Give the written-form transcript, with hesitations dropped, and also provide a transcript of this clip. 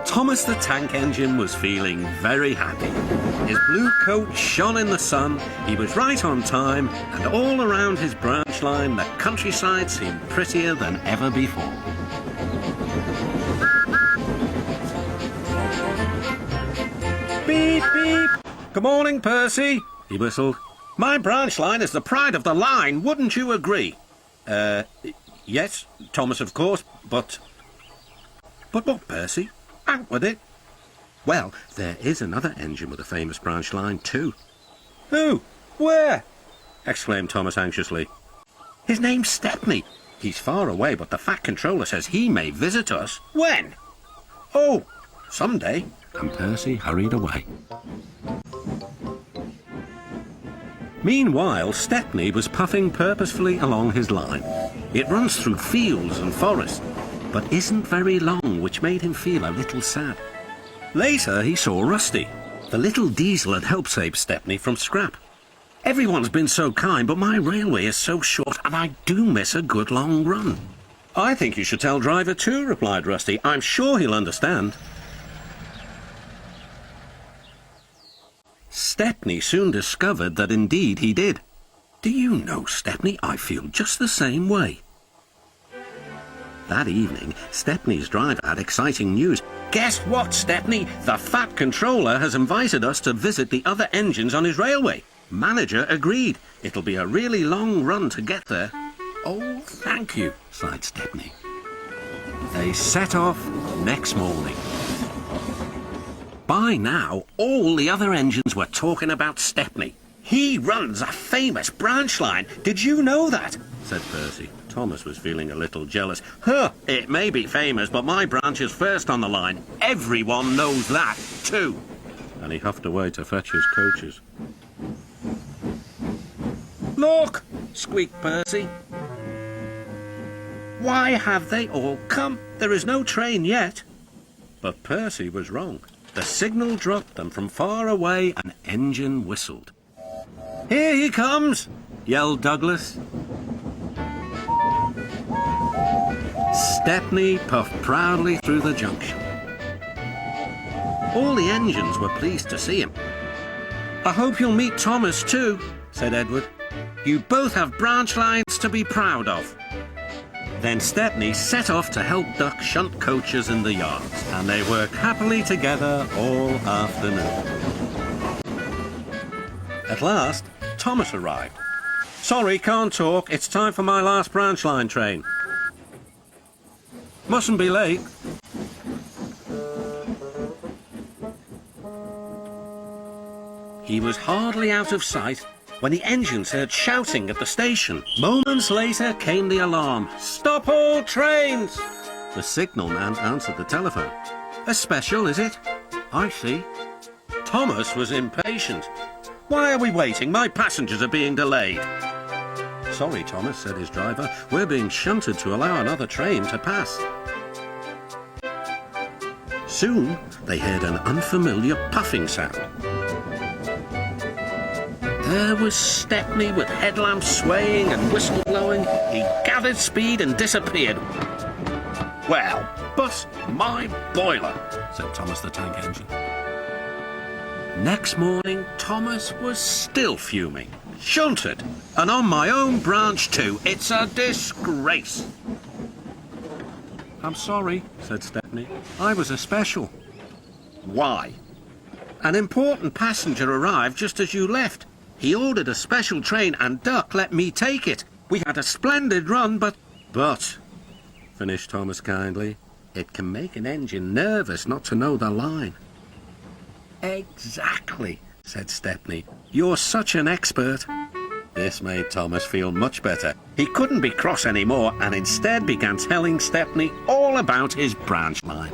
Thomas the Tank Engine was feeling very happy. His blue coat shone in the sun, he was right on time, and all around his branch line the countryside seemed prettier than ever before. Beep, beep! Good morning, Percy, he whistled. My branch line is the pride of the line, wouldn't you agree? Yes, Thomas, of course, but... But what, Percy? Out with it. Well, there is another engine with a famous branch line, too. Who? Where? Exclaimed Thomas anxiously. His name's Stepney. He's far away, but the Fat Controller says he may visit us. When? Oh, someday. And Percy hurried away. Meanwhile, Stepney was puffing purposefully along his line. It runs through fields and forests, but isn't very long, which made him feel a little sad. Later, he saw Rusty. The little diesel had helped save Stepney from scrap. Everyone's been so kind, but my railway is so short, and I do miss a good long run. I think you should tell Driver too, replied Rusty. I'm sure he'll understand. Stepney soon discovered that indeed he did. Do you know, Stepney, I feel just the same way. That evening, Stepney's driver had exciting news. Guess what, Stepney? The Fat Controller has invited us to visit the other engines on his railway. Manager agreed. It'll be a really long run to get there. Oh, thank you, sighed Stepney. They set off next morning. By now, all the other engines were talking about Stepney. He runs a famous branch line. Did you know that? Said Percy. Thomas was feeling a little jealous. Huh, it may be famous, but my branch is first on the line. Everyone knows that, too. And he huffed away to fetch his coaches. Look, squeaked Percy. Why have they all come? There is no train yet. But Percy was wrong. The signal dropped, and from far away an engine whistled. Here he comes, yelled Douglas. Stepney puffed proudly through the junction. All the engines were pleased to see him. I hope you'll meet Thomas too, said Edward. You both have branch lines to be proud of. Then Stepney set off to help duck shunt coaches in the yards, and they worked happily together all afternoon. At last, Thomas arrived. Sorry, can't talk. It's time for my last branch line train. Mustn't be late. He was hardly out of sight when the engines heard shouting at the station. Moments later came the alarm. Stop all trains! The signalman answered the telephone. A special, is it? I see. Thomas was impatient. Why are we waiting? My passengers are being delayed. Sorry, Thomas, said his driver. We're being shunted to allow another train to pass. Soon, they heard an unfamiliar puffing sound. There was Stepney with headlamps swaying and whistle blowing. He gathered speed and disappeared. Well, but my boiler, said Thomas the Tank Engine. Next morning, Thomas was still fuming. Shunted, and on my own branch too. It's a disgrace. I'm sorry, said Stepney. I was a special. Why? An important passenger arrived just as you left. He ordered a special train and Duck let me take it. We had a splendid run, but, finished Thomas kindly, it can make an engine nervous not to know the line. Exactly, said Stepney. You're such an expert. This made Thomas feel much better. He couldn't be cross anymore and instead began telling Stepney all about his branch line.